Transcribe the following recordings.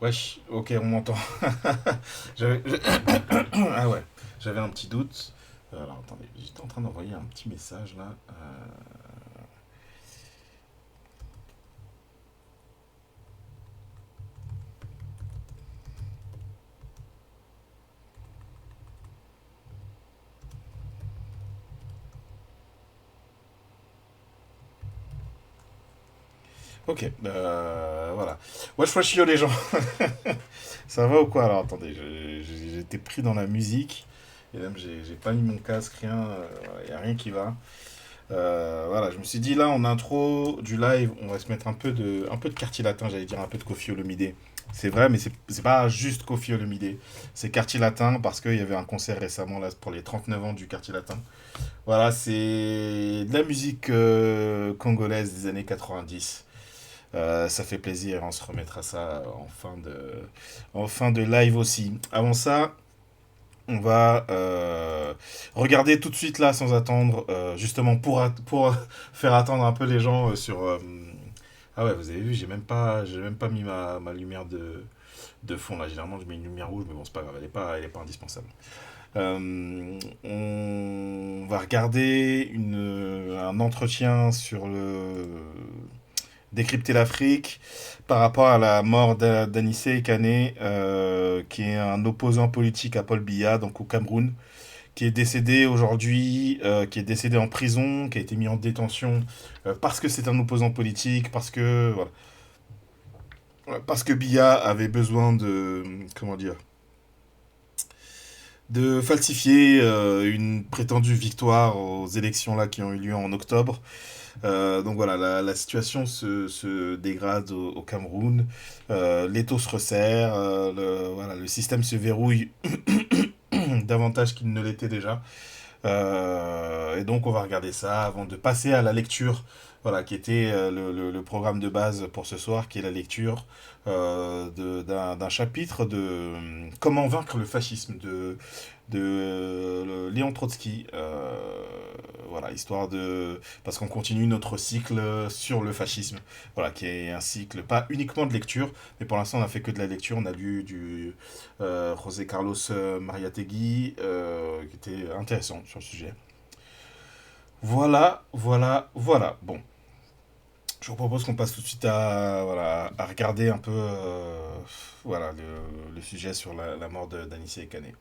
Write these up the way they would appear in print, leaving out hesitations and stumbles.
Wesh, ok, on m'entend. J'avais- je- Ah ouais, j'avais un petit doute. Alors attendez, j'étais en train d'envoyer un petit message là. Ok, voilà. Wesh, wesh, yo les gens. Ça va ou quoi? Alors attendez, j'étais pris dans la musique. Et même, j'ai pas mis mon casque, rien. Il a rien qui va. Voilà, je me suis dit là en intro du live, on va se mettre un peu de quartier latin, j'allais dire un peu de Koffi Olomide. C'est vrai, mais c'est pas juste Koffi Olomide. C'est quartier latin parce qu'il y avait un concert récemment là pour les 39 ans du quartier latin. Voilà, c'est de la musique congolaise des années 90. Ça fait plaisir, on se remettra ça en fin de live aussi. Avant ça, on va regarder tout de suite là sans attendre, justement pour faire attendre un peu les gens sur. Ah ouais, vous avez vu, j'ai même pas mis ma lumière de fond là. Généralement, je mets une lumière rouge, mais bon, c'est pas grave, elle est pas indispensable. On va regarder un entretien sur le décrypter l'Afrique par rapport à la mort d'Anissé Kane, qui est un opposant politique à Paul Biya, donc au Cameroun, qui est décédé aujourd'hui, qui est décédé en prison, qui a été mis en détention parce que c'est un opposant politique, parce que Biya avait besoin comment dire, de falsifier une prétendue victoire aux élections là qui ont eu lieu en octobre. Donc voilà, la situation se dégrade au Cameroun. L'étau se resserre, voilà, le système se verrouille davantage qu'il ne l'était déjà. Et donc on va regarder ça avant de passer à la lecture, voilà, qui était le programme de base pour ce soir, qui est la lecture d'un chapitre de Comment vaincre le fascisme de Léon Trotsky. Voilà, histoire de. Parce qu'on continue notre cycle sur le fascisme, voilà, qui est un cycle pas uniquement de lecture, mais pour l'instant on a fait que de la lecture. On a lu du José Carlos Mariátegui, qui était intéressant sur le sujet. Voilà, voilà, voilà. Bon, je vous propose qu'on passe tout de suite voilà, à regarder un peu voilà, le sujet sur la mort d'Anissé Kane.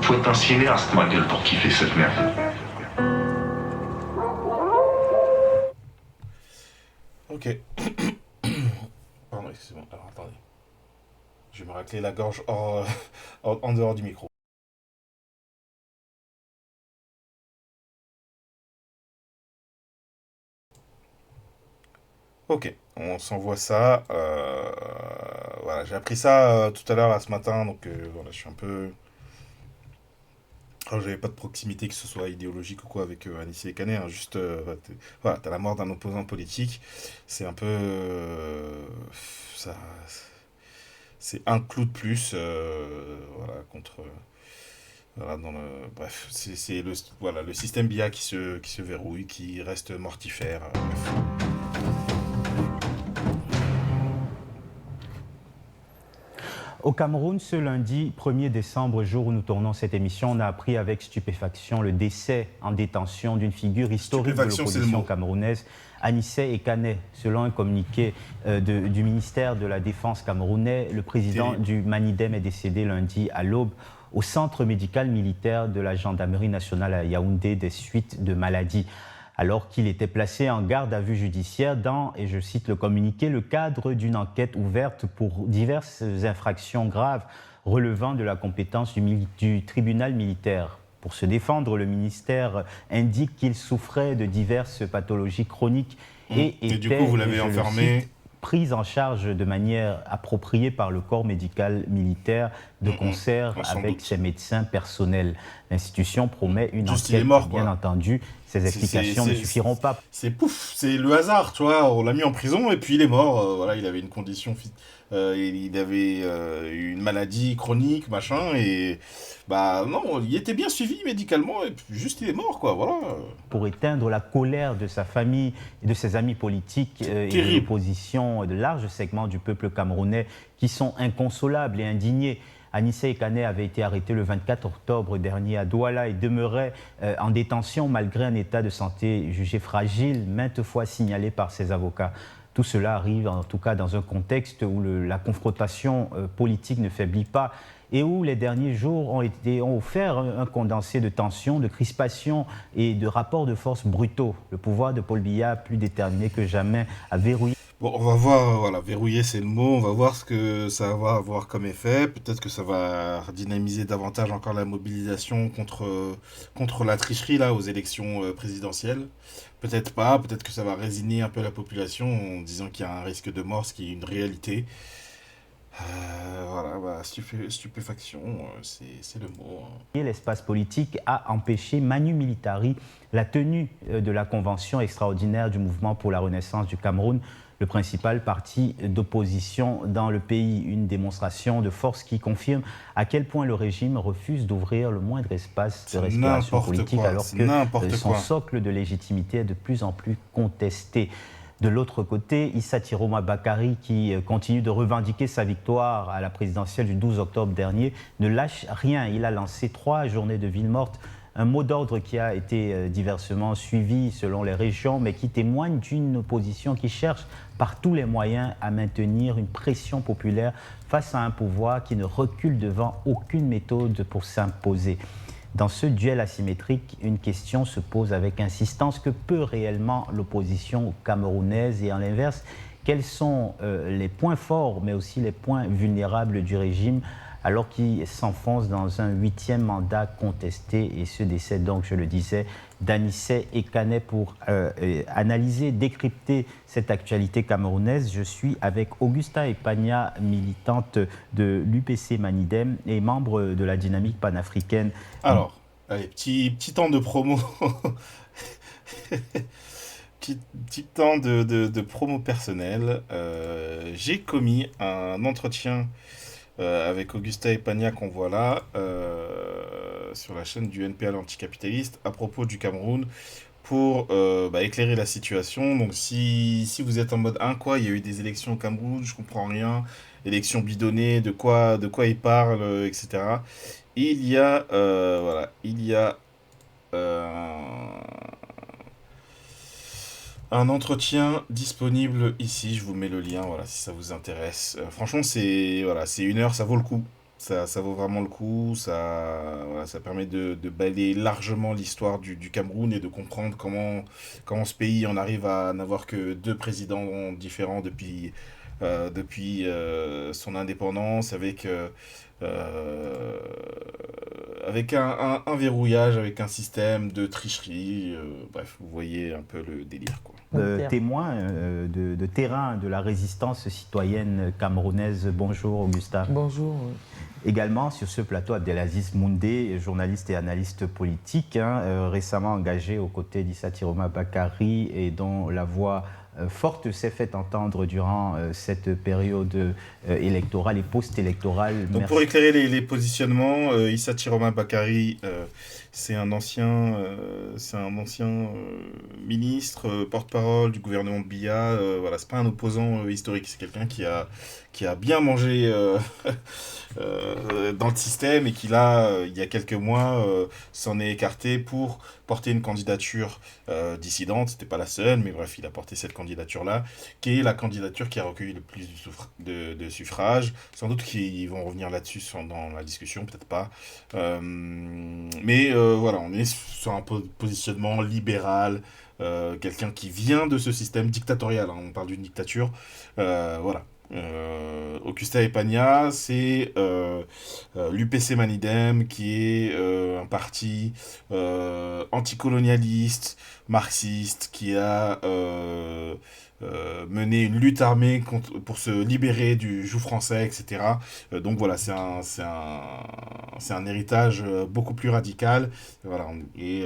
Faut être un cinéaste, ma gueule, pour kiffer cette merde. Ok. Pardon, excusez-moi. Alors attendez. Je vais me racler la gorge en dehors du micro. Ok, on s'envoie ça. Voilà, j'ai appris ça tout à l'heure, là, ce matin, donc voilà, je suis un peu. Alors, j'avais pas de proximité, que ce soit idéologique ou quoi, avec Anissé Kane, hein, juste, voilà, t'as la mort d'un opposant politique, c'est un peu. Ça, c'est un clou de plus, voilà, contre. Voilà, bref, c'est voilà, le système BIA qui se verrouille, qui reste mortifère. Bref. Au Cameroun, ce lundi 1er décembre, jour où nous tournons cette émission, on a appris avec stupéfaction le décès en détention d'une figure historique de Stupéfaction, c'est le l'opposition mot. camerounaise, Anissé Kane. Selon un communiqué du ministère de la Défense camerounais, le président Terrible. du Manidem est décédé lundi à l'aube au centre médical militaire de la gendarmerie nationale à Yaoundé des suites de maladies, alors qu'il était placé en garde à vue judiciaire dans, et je cite le communiqué, le cadre d'une enquête ouverte pour diverses infractions graves relevant de la compétence du tribunal militaire. Pour se défendre, le ministère indique qu'il souffrait de diverses pathologies chroniques et Et du coup, vous était, l'avez je le enfermé. cite, prise en charge de manière appropriée par le corps médical militaire de concert Sans avec doute. ses médecins personnels. L'institution promet une Juste, il est enquête, mort, bien quoi. entendu, Ces explications ne suffiront pas. C'est pouf, c'est le hasard, tu vois. On l'a mis en prison et puis il est mort. Voilà, il avait une condition, il avait une maladie chronique, machin, et bah non, il était bien suivi médicalement et puis juste il est mort, quoi. Voilà. Pour éteindre la colère de sa famille et de ses amis politiques et de l'opposition, de larges segments du peuple camerounais qui sont inconsolables et indignés. Anissé Ekane avait été arrêté le 24 octobre dernier à Douala et demeurait en détention malgré un état de santé jugé fragile, maintes fois signalé par ses avocats. Tout cela arrive en tout cas dans un contexte où la confrontation politique ne faiblit pas et où les derniers jours ont offert un condensé de tensions, de crispations et de rapports de force brutaux. Le pouvoir de Paul Biya, plus déterminé que jamais, a verrouillé. Bon, on va voir, voilà, verrouiller c'est le mot, on va voir ce que ça va avoir comme effet. Peut-être que ça va dynamiser davantage encore la mobilisation contre la tricherie là, aux élections présidentielles. Peut-être pas, peut-être que ça va résigner un peu la population en disant qu'il y a un risque de mort, ce qui est une réalité. Voilà, bah, stupéfaction, c'est le mot. Hein. L'espace politique a empêché Manu Militari la tenue de la convention extraordinaire du mouvement pour la renaissance du Cameroun, le principal parti d'opposition dans le pays. Une démonstration de force qui confirme à quel point le régime refuse d'ouvrir le moindre espace de respiration politique alors que son socle de légitimité est de plus en plus contesté. De l'autre côté, Issa Tiroma Bakary, qui continue de revendiquer sa victoire à la présidentielle du 12 octobre dernier, ne lâche rien. Il a lancé 3 journées de ville morte, un mot d'ordre qui a été diversement suivi selon les régions, mais qui témoigne d'une opposition qui cherche par tous les moyens à maintenir une pression populaire face à un pouvoir qui ne recule devant aucune méthode pour s'imposer. Dans ce duel asymétrique, une question se pose avec insistance. Que peut réellement l'opposition camerounaise? Et à l'inverse, quels sont les points forts, mais aussi les points vulnérables du régime, alors qu'il s'enfonce dans un 8e mandat contesté? Et ce décès, donc, je le disais, d'Anissé Ekane pour analyser, décrypter cette actualité camerounaise. Je suis avec Augusta Epagna, militante de l'UPC Manidem et membre de la dynamique panafricaine. Alors, allez, petit temps de promo. petit temps de promo personnel. J'ai commis un entretien avec Augusta Epagna qu'on voit là, sur la chaîne du NPA l'anticapitaliste, à propos du Cameroun, pour éclairer la situation. Donc si vous êtes en mode quoi, il y a eu des élections au Cameroun, je comprends rien, élections bidonnées, de quoi il parle, etc. Il y a un entretien disponible ici, je vous mets le lien, voilà, si ça vous intéresse. Franchement, c'est 1 heure, ça vaut le coup. Ça vaut vraiment le coup. Ça permet de balayer largement l'histoire du Cameroun et de comprendre comment ce pays en arrive à n'avoir que 2 présidents différents depuis son indépendance, avec un verrouillage, avec un système de tricherie. Bref, vous voyez un peu le délire, quoi. Témoin de terrain de la résistance citoyenne camerounaise. Bonjour Augusta. Bonjour. Également sur ce plateau, Abdelaziz Moundé, journaliste et analyste politique, récemment engagé aux côtés d'Issa Tiroma Bakary et dont la voix forte s'est fait entendre durant cette période électorale et post-électorale. Donc pour éclairer les positionnements, Issa Tiroma Bakary, c'est un ancien ministre, porte-parole du gouvernement de Biya. Voilà, c'est pas un opposant historique, c'est quelqu'un qui a bien mangé dans le système et qui là, il y a quelques mois, s'en est écarté pour porter une candidature dissidente. C'était pas la seule, mais bref, il a porté cette candidature-là, qui est la candidature qui a recueilli le plus de suffrages. Sans doute qu'ils vont revenir là-dessus dans la discussion, peut-être pas. Mais voilà, on est sur un positionnement libéral, quelqu'un qui vient de ce système dictatorial, hein, on parle d'une dictature, voilà. Augusta Epagna, c'est l'UPC Manidem, qui est un parti anticolonialiste, marxiste, qui a mené une lutte armée pour se libérer du joug français, etc. Donc voilà, c'est un héritage beaucoup plus radical. Voilà, et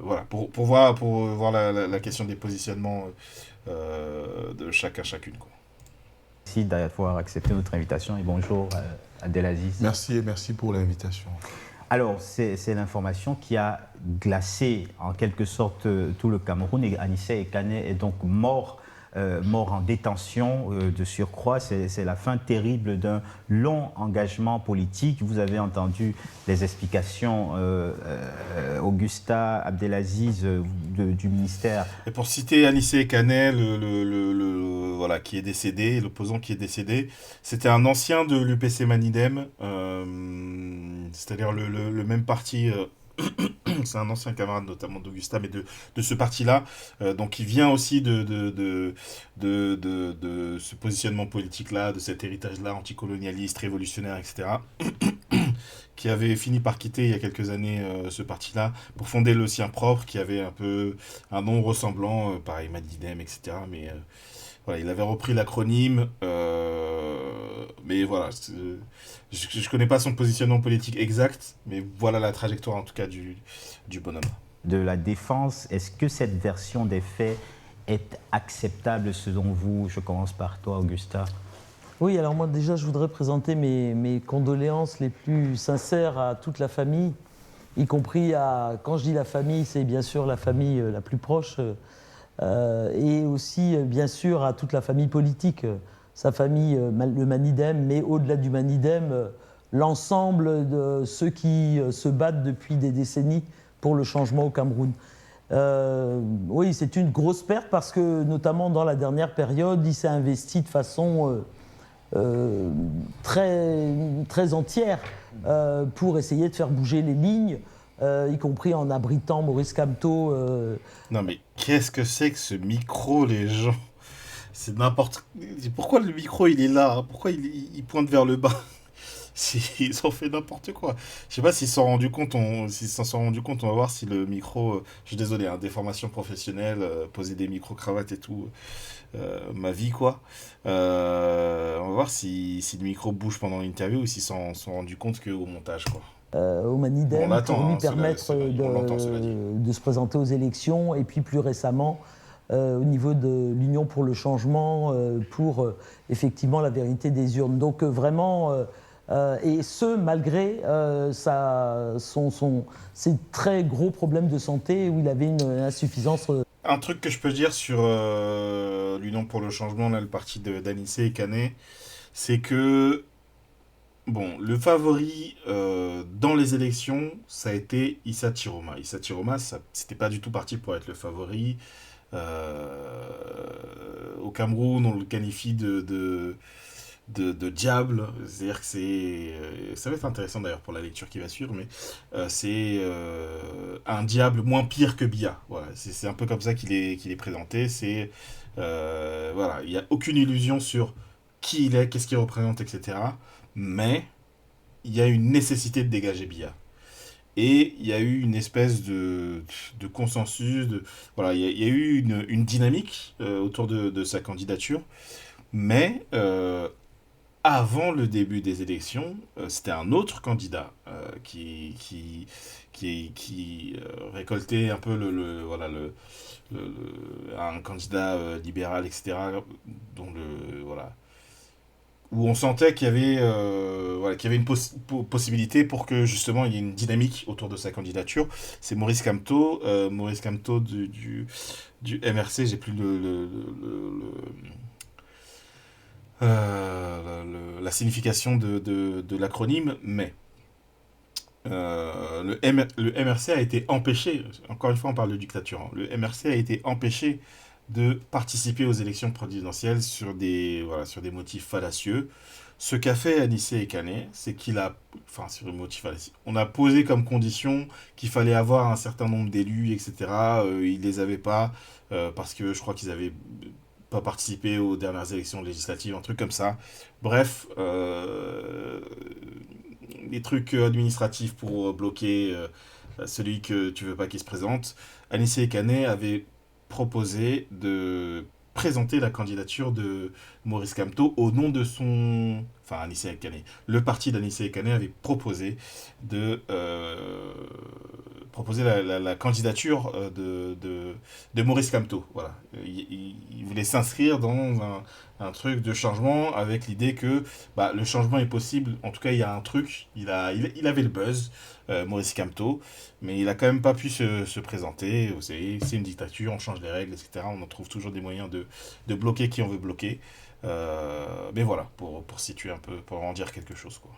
voilà, pour voir la question des positionnements de chacun, chacune, quoi. Merci d'avoir accepté notre invitation et bonjour Abdelaziz. Merci et merci pour l'invitation. Alors, c'est l'information qui a glacé en quelque sorte tout le Cameroun. Et Anissé Ekane est donc mort en détention de surcroît. C'est la fin terrible d'un long engagement politique. Vous avez entendu les explications, Augusta Abdelaziz du ministère. Et pour citer Anissé Ekane, voilà, qui est décédé, l'opposant qui est décédé, c'était un ancien de l'UPC Manidem, c'est-à-dire le même parti. C'est un ancien camarade notamment d'Augusta, mais de ce parti-là. Donc il vient aussi de ce positionnement politique-là, de cet héritage-là, anticolonialiste, révolutionnaire, etc. Qui avait fini par quitter il y a quelques années ce parti-là pour fonder le sien propre, qui avait un peu un nom ressemblant, pareil, Madidem, etc. Mais voilà, il avait repris l'acronyme, mais voilà, je ne connais pas son positionnement politique exact, mais voilà la trajectoire en tout cas du bonhomme. De la défense, est-ce que cette version des faits est acceptable selon vous? Je commence par toi, Augusta. Oui, alors moi déjà je voudrais présenter mes condoléances les plus sincères à toute la famille, y compris quand je dis la famille, c'est bien sûr la famille la plus proche, et aussi bien sûr à toute la famille politique, sa famille, le Manidem, mais au-delà du Manidem, l'ensemble de ceux qui se battent depuis des décennies pour le changement au Cameroun. Oui, c'est une grosse perte parce que notamment dans la dernière période, il s'est investi de façon très entière pour essayer de faire bouger les lignes, y compris en abritant Maurice Kamto. Non mais qu'est-ce que c'est que ce micro, les gens? C'est n'importe... Pourquoi le micro il est là? Pourquoi il pointe vers le bas? Ils ont fait n'importe quoi. Je sais pas s'ils s'en sont rendus compte, s'ils s'en sont rendus compte, on va voir si le micro... je suis désolé, hein, des formations professionnelles, poser des micros-cravates et tout, ma vie quoi. On va voir si le micro bouge pendant l'interview ou s'ils s'en sont rendus compte qu'au montage, quoi. Au Manidem, Bon, pour lui hein, permettre de se présenter aux élections, et puis plus récemment au niveau de l'Union pour le changement, pour effectivement la vérité des urnes. Donc vraiment, et ce malgré ses très gros problèmes de santé où il avait une insuffisance. Un truc que je peux dire sur l'Union pour le changement, là, le parti d'Anissé Ekane, c'est que bon, le favori dans les élections, ça a été Issa Chiroma. Issa Chiroma, c'était pas du tout parti pour être le favori. Au Cameroun, on le qualifie de diable. C'est-à-dire que ça va être intéressant d'ailleurs pour la lecture qui va suivre, mais c'est un diable moins pire que Biya. Voilà, c'est un peu comme ça qu'il est présenté. C'est voilà, il n'y a aucune illusion sur qui il est, qu'est-ce qu'il représente, etc. Mais il y a une nécessité de dégager Biya. Et il y a eu une espèce de consensus, voilà, il y a eu une dynamique autour de sa candidature. Mais avant le début des élections, c'était un autre candidat qui récoltait un peu voilà, un candidat libéral, etc. Dont voilà, où on sentait qu'il y avait, voilà, qu'il y avait une possibilité pour que justement il y ait une dynamique autour de sa candidature. C'est Maurice Kamto, du MRC, j'ai plus la signification de l'acronyme, mais le MRC a été empêché, encore une fois on parle de dictature, hein, le MRC a été empêché de participer aux élections présidentielles sur des motifs fallacieux. Ce qu'a fait Anissé Ekane, c'est qu'il a, enfin sur des motifs fallacieux, on a posé comme condition qu'il fallait avoir un certain nombre d'élus, etc. Ils les avaient pas, parce que je crois qu'ils avaient pas participé aux dernières élections législatives, un truc comme ça. Bref, des trucs administratifs pour bloquer celui que tu veux pas qu'il se présente, Anissé Ekane avait proposé de présenter la candidature de Maurice Kamto au nom de son... Enfin, Anissé Ekane. Le parti d'Anissé Ekane avait proposé proposer la candidature de Maurice Kamto. Voilà. Il voulait s'inscrire dans un truc de changement avec l'idée que le changement est possible. En tout cas, il y a un truc. Il avait le buzz, Maurice Kamto, mais il a quand même pas pu se présenter. Vous savez, c'est une dictature, on change les règles, etc. On en trouve toujours des moyens de bloquer qui on veut bloquer. Mais voilà, pour situer un peu, pour en dire quelque chose, quoi.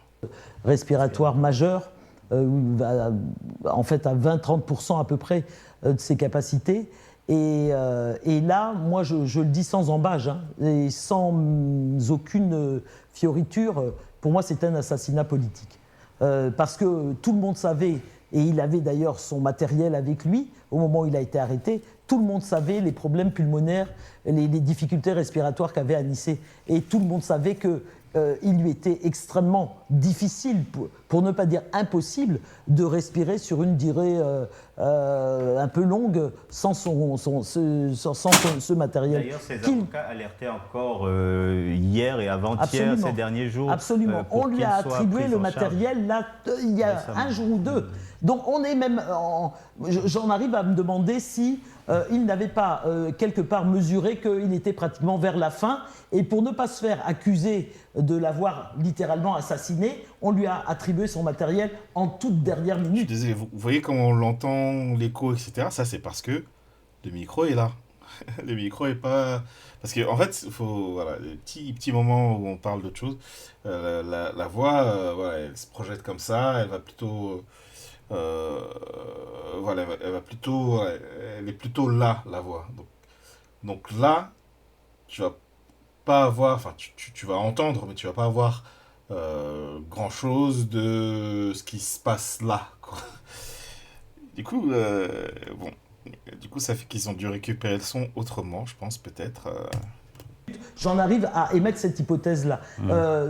Respiratoire majeur, en fait à 20-30% à peu près de ses capacités. Et là, moi je le dis sans embâche, et sans aucune fioriture, pour moi c'est un assassinat politique. Parce que tout le monde savait, et il avait d'ailleurs son matériel avec lui au moment où il a été arrêté, tout le monde savait les problèmes pulmonaires, les difficultés respiratoires qu'avait Anissé. Et tout le monde savait que il lui était extrêmement difficile, pour ne pas dire impossible, de respirer sur une durée un peu longue sans ce matériel. D'ailleurs, ces avocats alertaient encore hier et avant-hier, ces derniers jours. Absolument. On lui a attribué le matériel là, il y a un jour ou deux. Donc on est même... J'en arrive à me demander si il n'avait pas quelque part mesuré qu'il était pratiquement vers la fin, et pour ne pas se faire accuser de l'avoir littéralement assassiné, on lui a attribué son matériel en toute dernière Je suis minute. désolé, vous voyez comment on l'entend, l'écho, etc. Ça, c'est parce que le micro est là. Le micro est pas... Parce qu'en fait, il faut... Voilà, les petits moments où on parle d'autre chose, la voix, voilà, elle se projette comme ça, elle va plutôt... voilà, elle va plutôt... Elle est plutôt là, la voix. Donc là, tu vas pas avoir... Enfin, tu vas entendre, mais tu vas pas avoir grand-chose de ce qui se passe là, quoi. Du coup, bon... Du coup, ça fait qu'ils ont dû récupérer le son autrement, je pense, peut-être. J'en arrive à émettre cette hypothèse-là.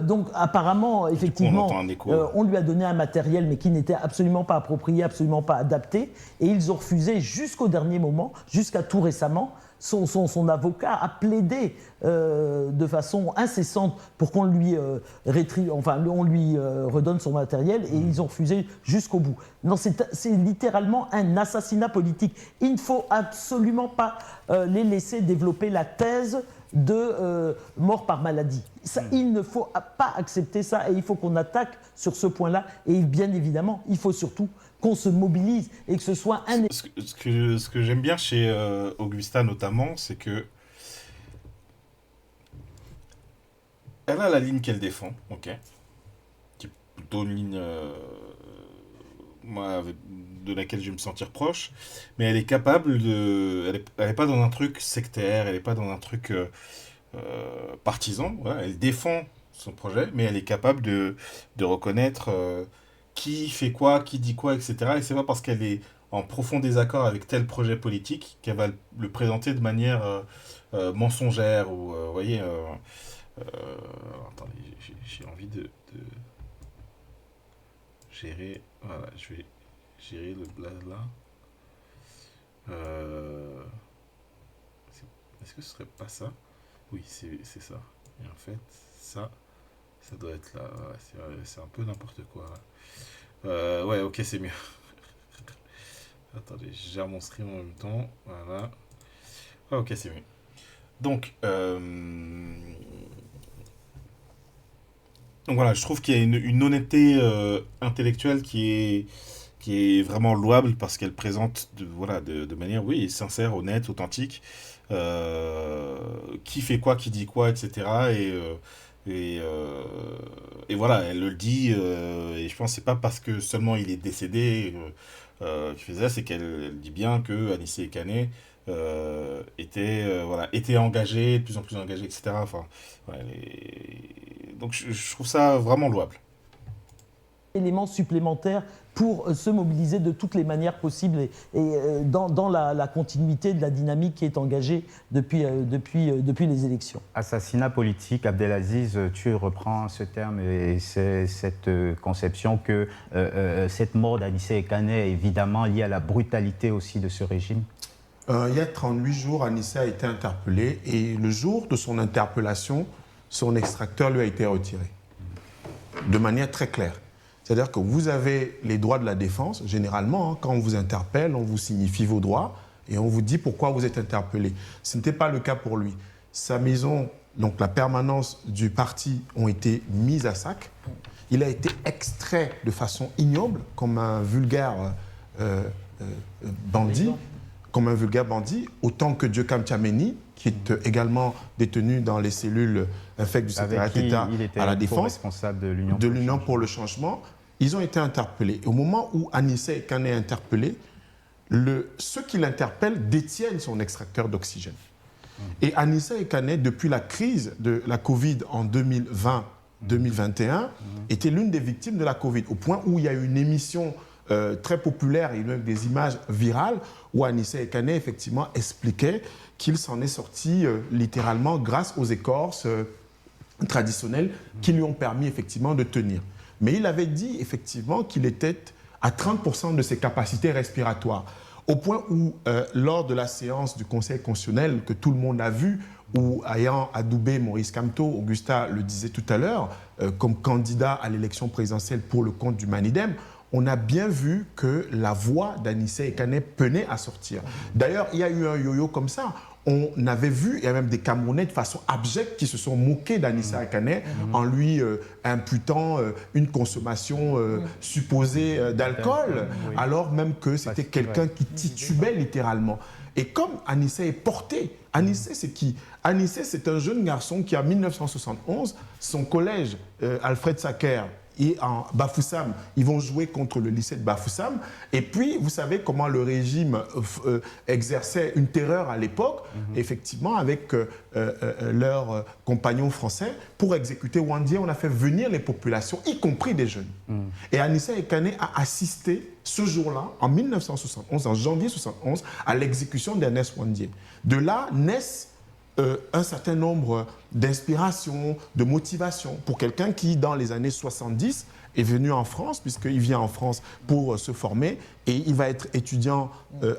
Donc apparemment, effectivement, entend un écho. On lui a donné un matériel, mais qui n'était absolument pas approprié, absolument pas adapté, et ils ont refusé jusqu'au dernier moment, jusqu'à tout récemment. Son avocat a plaidé de façon incessante pour qu'on lui, on lui redonne son matériel, et ils ont refusé jusqu'au bout. Non, c'est littéralement un assassinat politique. Il ne faut absolument pas les laisser développer la thèse de mort par maladie. Ça, il ne faut pas accepter ça, et il faut qu'on attaque sur ce point-là. Et bien évidemment, il faut surtout qu'on se mobilise et que ce soit un... Ce que j'aime bien chez Augusta notamment, c'est que elle a la ligne qu'elle défend, ok, qui est plutôt une ligne de laquelle je vais me sentir proche, mais elle est capable de... Elle est pas dans un truc sectaire, elle est pas dans un truc partisan, voilà. Elle défend son projet, mais elle est capable de reconnaître qui fait quoi, qui dit quoi, etc. Et c'est pas parce qu'elle est en profond désaccord avec tel projet politique qu'elle va le présenter de manière mensongère, ou, vous voyez... attendez, j'ai envie de gérer... Voilà, je vais gérer le blabla. Est-ce que ce serait pas ça? Oui, c'est ça. Et en fait, ça doit être là. Ouais, c'est un peu n'importe quoi, là. Ouais, ok, c'est mieux. Attendez, je gère mon stream en même temps. Voilà. Ah, ok, c'est mieux. Donc voilà, je trouve qu'il y a une honnêteté intellectuelle qui est vraiment louable, parce qu'elle présente de manière, oui, sincère, honnête, authentique, qui fait quoi, qui dit quoi, etc. Et voilà, elle le dit, et je pense que c'est pas parce que seulement il est décédé qu'il fait ça, c'est qu'elle dit bien que Anissé Ekane était engagé, de plus en plus engagé, etc. Enfin, ouais, donc je trouve ça vraiment louable. éléments supplémentaires pour se mobiliser de toutes les manières possibles et dans la continuité de la dynamique qui est engagée depuis les élections. Assassinat politique, Abdelaziz, tu reprends ce terme et c'est cette conception que cette mort d'Anissé Ekane est évidemment liée à la brutalité aussi de ce régime. Il y a 38 jours, Anissé a été interpellé et le jour de son interpellation, son extracteur lui a été retiré. De manière très claire. C'est-à-dire que vous avez les droits de la défense, généralement, hein, quand on vous interpelle, on vous signifie vos droits et on vous dit pourquoi vous êtes interpellé. Ce n'était pas le cas pour lui. Sa maison, donc la permanence du parti, ont été mises à sac. Il a été extrait de façon ignoble, comme un vulgaire bandit, autant que Diokam Tchameni, qui est également détenu dans les cellules infectes du secrétariat d'État à la Défense, responsable de l'Union pour le changement. Ils ont été interpellés. Au moment où Anissé Ekane est interpellé, ceux qui l'interpellent détiennent son extracteur d'oxygène. Et Anissé Ekane, depuis la crise de la Covid en 2020-2021, était l'une des victimes de la Covid, au point où il y a eu une émission très populaire et même des images virales où Anissé Ekane effectivement expliquait qu'il s'en est sorti littéralement grâce aux écorces traditionnelles qui lui ont permis effectivement de tenir. Mais il avait dit effectivement qu'il était à 30% de ses capacités respiratoires. Au point où, lors de la séance du Conseil constitutionnel que tout le monde a vu, où ayant adoubé Maurice Kamto, Augusta le disait tout à l'heure, comme candidat à l'élection présidentielle pour le compte du Manidem, on a bien vu que la voix d'Anissé Ekane peinait à sortir. D'ailleurs, il y a eu un yo-yo comme ça. On avait vu, il y a même des Camerounais de façon abjecte qui se sont moqués d'Anissé Ekane en lui imputant une consommation supposée d'alcool, alors même que c'était quelqu'un qui titubait littéralement. Et comme Anissé est porté, Anissé c'est qui? Anissé c'est un jeune garçon qui en 1971, son collège Alfred Sacker, et en Bafoussam, ils vont jouer contre le lycée de Bafoussam. Et puis, vous savez comment le régime exerçait une terreur à l'époque, effectivement, avec leurs compagnons français. Pour exécuter Wandie, on a fait venir les populations, y compris des jeunes. Et Anissé Ekane a assisté ce jour-là, en 1971, en janvier 1971, à l'exécution d'Ernest Wandie. De là naissent un certain nombre d'inspirations, de motivations pour quelqu'un qui, dans les années 70, est venu en France, puisqu'il vient en France pour se former, et il va être étudiant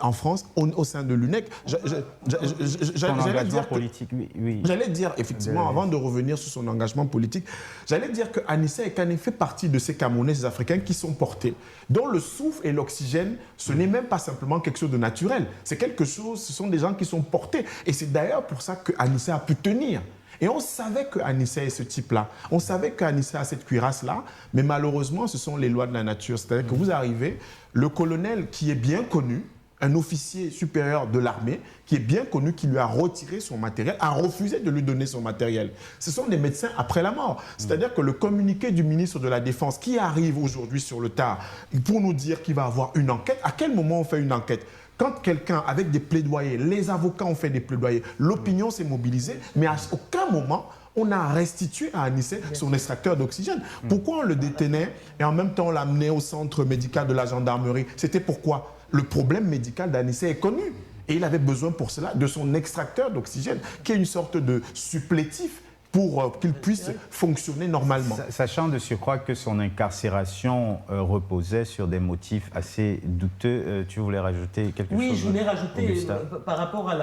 en France au sein de l'UNEC. J'allais dire, effectivement, avant de revenir sur son engagement politique, j'allais dire que Anissé Ekane fait partie de ces Camerounais, ces Africains qui sont portés, dont le souffle et l'oxygène, ce n'est même pas simplement quelque chose de naturel, c'est quelque chose, ce sont des gens qui sont portés, et c'est d'ailleurs pour ça que Anissé a pu tenir. Et on savait que Anissé est ce type-là. On savait qu'Anissé a cette cuirasse-là, mais malheureusement, ce sont les lois de la nature. C'est-à-dire que vous arrivez, le colonel qui est bien connu, un officier supérieur de l'armée, qui est bien connu, qui lui a retiré son matériel, a refusé de lui donner son matériel. Ce sont des médecins après la mort. C'est-à-dire que le communiqué du ministre de la Défense qui arrive aujourd'hui sur le tard pour nous dire qu'il va avoir une enquête, à quel moment on fait une enquête ? Quand quelqu'un, avec des plaidoyers, les avocats ont fait des plaidoyers, l'opinion s'est mobilisée, mais à aucun moment, on a restitué à Anissé son extracteur d'oxygène. Pourquoi on le détenait et en même temps on l'amenait au centre médical de la gendarmerie? C'était pourquoi? Le problème médical d'Anissé est connu. Et il avait besoin pour cela de son extracteur d'oxygène, qui est une sorte de supplétif pour qu'il puisse fonctionner normalement. Sachant de surcroît que son incarcération reposait sur des motifs assez douteux, tu voulais rajouter quelque chose? Oui, je voulais rajouter par rapport à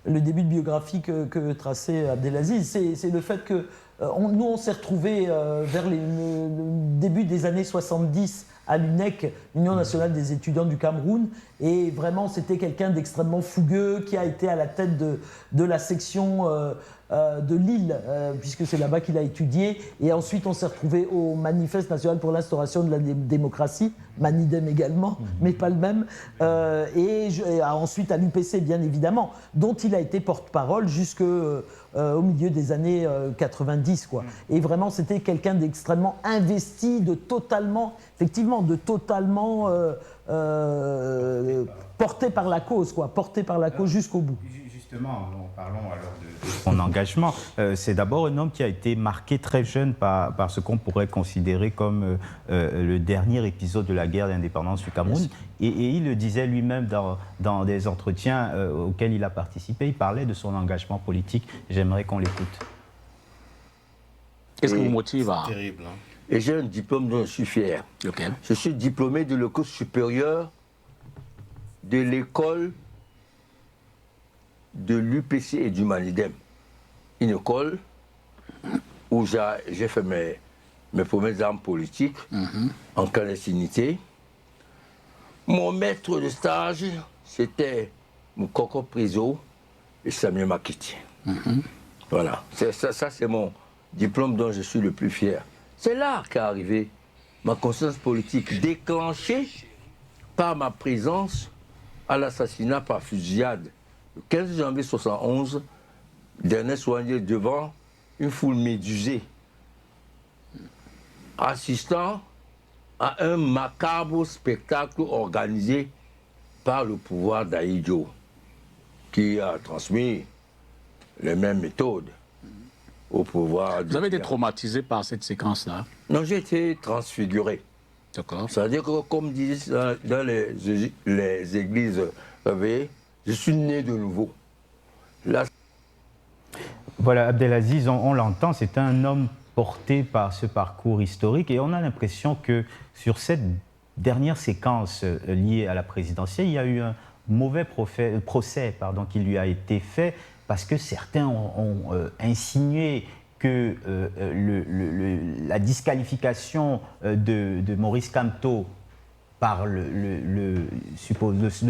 le début de biographie que traçait Abdelaziz, c'est le fait que nous on s'est retrouvés vers le début des années 70 à l'UNEC, l'Union nationale des étudiants du Cameroun, et vraiment c'était quelqu'un d'extrêmement fougueux qui a été à la tête de la section de Lille, puisque c'est là-bas qu'il a étudié, et ensuite on s'est retrouvé au Manifeste national pour l'instauration de la démocratie, Manidem également, mais pas le même, et ensuite à l'UPC bien évidemment, dont il a été porte-parole jusqu'au milieu des années 90, quoi. Et vraiment c'était quelqu'un d'extrêmement investi, de totalement porté par la cause, quoi, porté par la cause jusqu'au bout. Justement, parlons alors de son engagement. C'est d'abord un homme qui a été marqué très jeune par ce qu'on pourrait considérer comme le dernier épisode de la guerre d'indépendance du Cameroun. Et il le disait lui-même dans des entretiens auxquels il a participé. Il parlait de son engagement politique. J'aimerais qu'on l'écoute. Qu'est-ce qui vous motive à... C'est terrible. Hein. Et j'ai un diplôme dont je suis fier. Lequel? Je suis diplômé de l'école supérieure de l'école de l'UPC et du Manidem. Une école où j'ai fait mes premières armes politiques en clandestinité. Mon maître de stage, c'était Moukoko Priso et Samuel Makiti. Voilà, ça c'est mon diplôme dont je suis le plus fier. C'est là qu'est arrivée ma conscience politique, déclenchée par ma présence à l'assassinat par fusillade le 15 janvier 1971 d'Ernest Ouandjé devant une foule médusée, assistant à un macabre spectacle organisé par le pouvoir d'Aïdjo, qui a transmis les mêmes méthodes au pouvoir. Vous avez été traumatisé par cette séquence-là? Non, j'ai été transfiguré. D'accord. C'est-à-dire que, comme disent dans les églises réveillées, je suis né de nouveau. Là... Voilà, Abdelaziz, on l'entend, c'est un homme porté par ce parcours historique et on a l'impression que sur cette dernière séquence liée à la présidentielle, il y a eu un mauvais procès qui lui a été fait parce que certains ont insinué que la disqualification de Maurice Kamto par le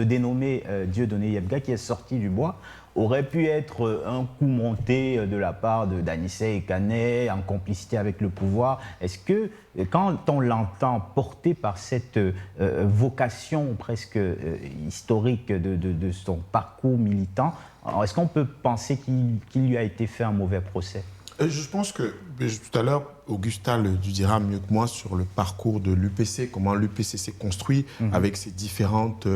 dénommé Dieudonné Yebga qui est sorti du bois aurait pu être un coup monté de la part d'Anissé Ekane en complicité avec le pouvoir. Est-ce que, quand on l'entend porté par cette vocation presque historique de son parcours militant, est-ce qu'on peut penser qu'il lui a été fait un mauvais procès? Je pense que, tout à l'heure, Augustin le dira mieux que moi sur le parcours de l'UPC, comment l'UPC s'est construit avec ses différentes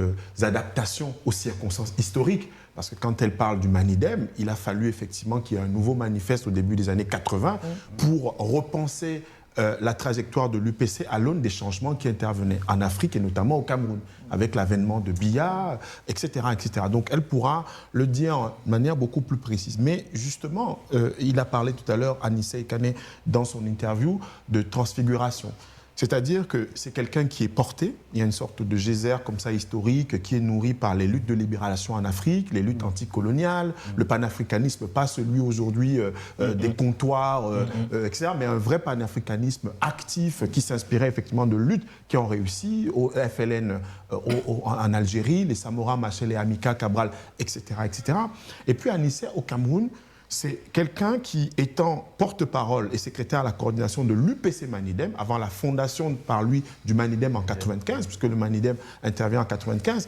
adaptations aux circonstances historiques. Parce que quand elle parle du Manidem, il a fallu effectivement qu'il y ait un nouveau manifeste au début des années 80 pour repenser la trajectoire de l'UPC à l'aune des changements qui intervenaient en Afrique et notamment au Cameroun, avec l'avènement de Biya, etc., etc. Donc elle pourra le dire de manière beaucoup plus précise. Mais justement, il a parlé tout à l'heure, Anissé Ekane, dans son interview, de transfiguration. C'est-à-dire que c'est quelqu'un qui est porté, il y a une sorte de geyser comme ça historique qui est nourri par les luttes de libération en Afrique, les luttes anticoloniales, le panafricanisme, pas celui aujourd'hui des comptoirs, etc., mais un vrai panafricanisme actif qui s'inspirait effectivement de luttes qui ont réussi, au FLN en Algérie, les Samora Machel et Amika Cabral, etc., etc. Et puis Anissé au Cameroun, c'est quelqu'un qui, étant porte-parole et secrétaire à la coordination de l'UPC Manidem, avant la fondation par lui du Manidem en 1995, puisque le Manidem intervient en 1995,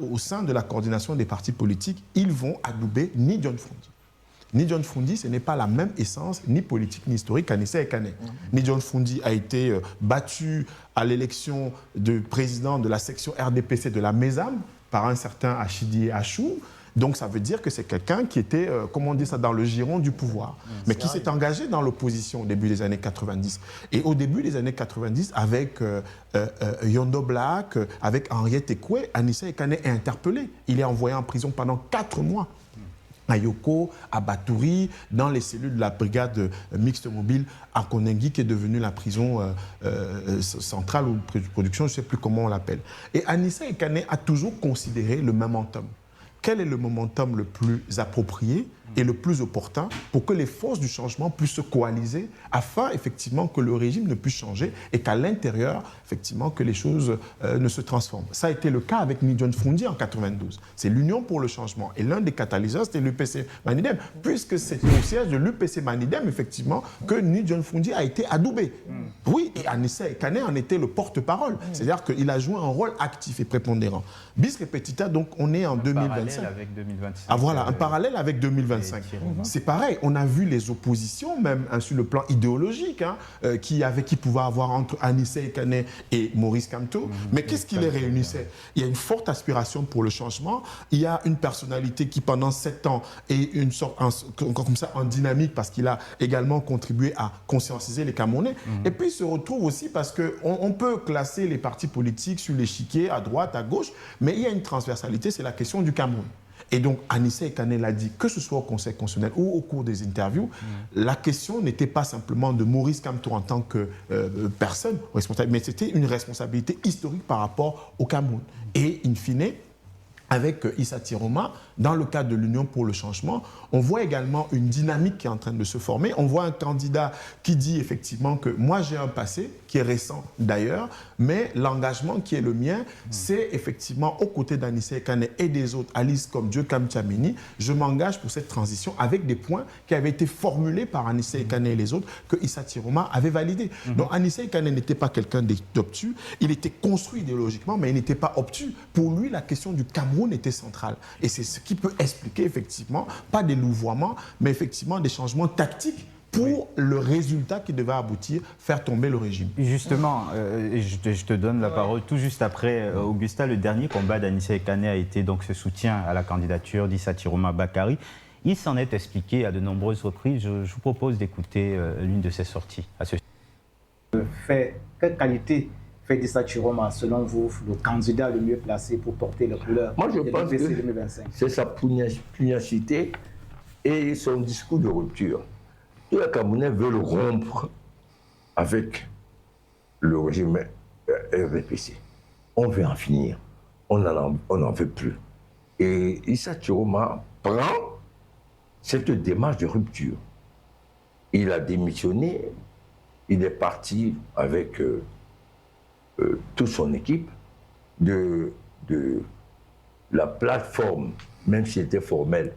au sein de la coordination des partis politiques, ils vont adouber Ni John Fundi. Ni John Fundi, ce n'est pas la même essence, ni politique, ni historique qu'Anissé Ekane. Ni John Fundi a été battu à l'élection de président de la section RDPC de la MESAM par un certain Achidi Achou. Donc ça veut dire que c'est quelqu'un qui était, comment on dit ça, dans le giron du pouvoir, mais qui s'est engagé dans l'opposition au début des années 90. Et au début des années 90, avec Yondo Black, avec Henriette Ekwe, Anissé Ekane est interpellé. Il est envoyé en prison pendant 4 mois. À Yoko, à Batouri, dans les cellules de la brigade mixte mobile à Konengi, qui est devenue la prison centrale ou de production, je ne sais plus comment on l'appelle. Et Anissé Ekane a toujours considéré le momentum. Quel est le momentum le plus approprié et le plus opportun pour que les forces du changement puissent se coaliser afin effectivement que le régime ne puisse changer et qu'à l'intérieur, effectivement, que les choses ne se transforment. Ça a été le cas avec Ni John Fundi en 92. C'est l'Union pour le changement. Et l'un des catalyseurs, c'était l'UPC Manidem, puisque c'était au siège de l'UPC Manidem, effectivement, que Ni John Fundi a été adoubé. Oui, et Anissé Ekane en était le porte-parole. C'est-à-dire qu'il a joué un rôle actif et prépondérant. Bis repetita, donc on est en 2025. Avec 2025. Ah voilà, un parallèle avec 2025. 2025. C'est pareil, on a vu les oppositions, même sur le plan idéologique, qui pouvaient avoir entre Anissé Kane et Maurice Kamto. Mais qu'est-ce qui les réunissait? Il y a une forte aspiration pour le changement. Il y a une personnalité qui, pendant 7 ans, est une sorte, comme ça, en dynamique, parce qu'il a également contribué à conscientiser les Camerounais. Et puis, il se retrouve aussi parce qu'on peut classer les partis politiques sur l'échiquier, à droite, à gauche, mais il y a une transversalité, c'est la question du Cameroun. Et donc, Anissé Kane l'a dit, que ce soit au Conseil constitutionnel ou au cours des interviews, la question n'était pas simplement de Maurice Kamto en tant que personne responsable, mais c'était une responsabilité historique par rapport au Cameroun. Et, in fine, avec Issa Tiroma, dans le cadre de l'Union pour le changement, on voit également une dynamique qui est en train de se former. On voit un candidat qui dit effectivement que moi j'ai un passé, qui est récent d'ailleurs, mais l'engagement qui est le mien, c'est effectivement aux côtés d'Anissé Kane et des autres, Alice comme Dieu Kamchamini, je m'engage pour cette transition avec des points qui avaient été formulés par Anissé Kane et les autres, que Issa Tiroma avait validés. Donc Anissé Kane n'était pas quelqu'un d'obtus, il était construit idéologiquement, mais il n'était pas obtus. Pour lui, la question du Cameroun était centrale. Et c'est ce qui peut expliquer effectivement, pas des louvoiements, mais effectivement des changements tactiques pour le résultat qui devait aboutir, faire tomber le régime. Justement, je te donne la parole tout juste après, Augusta. Le dernier combat d'Anissé Kane a été donc ce soutien à la candidature d'Issa Tiroma Bakary. Il s'en est expliqué à de nombreuses reprises. Je vous propose d'écouter l'une de ses sorties à ce quelle qualité fait Issa Tiroma, selon vous, le candidat le mieux placé pour porter les couleurs Moi, je de pense l'UPC que 2025? c'est sa pugnacité et son discours de rupture. Tous les Camerounais veulent rompre avec le régime RDPC. On veut en finir. On n'en veut plus. Et Issa Tiroma prend cette démarche de rupture. Il a démissionné, il est parti avec toute son équipe de la plateforme, même si c'était formel.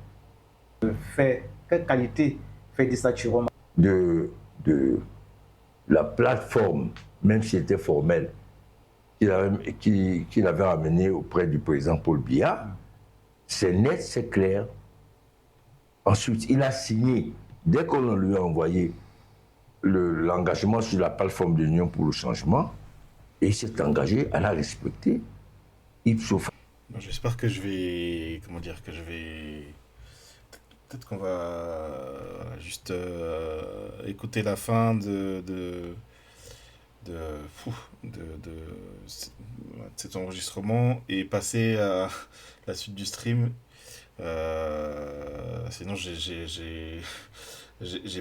Quelle qualité fait d'Issa Tiroma? De la plateforme, même si c'était formel, qu'il avait amené auprès du président Paul Biya. C'est net, c'est clair. Ensuite, il a signé, dès qu'on lui a envoyé l'engagement sur la plateforme de l'Union pour le changement, et il s'est engagé à la respecter. J'espère que je vais... Comment dire? Que je vais... Peut-être qu'on va juste écouter la fin de cet enregistrement et passer à la suite du stream. Sinon, j'ai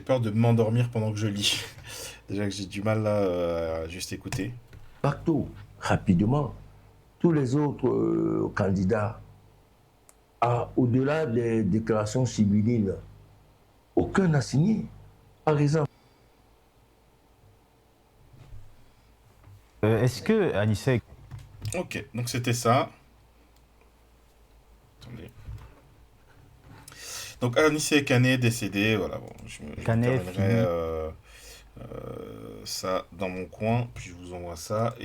peur de m'endormir pendant que je lis. Déjà que j'ai du mal là, à juste écouter. Partout, rapidement, tous les autres candidats, au-delà des déclarations civiles, aucun n'a signé. Par exemple. Est-ce que Anissé... Ok, donc c'était ça. Attendez. Donc Anissé Kane est décédé, voilà. Bon, je terminerai ça dans mon coin, puis je vous envoie ça.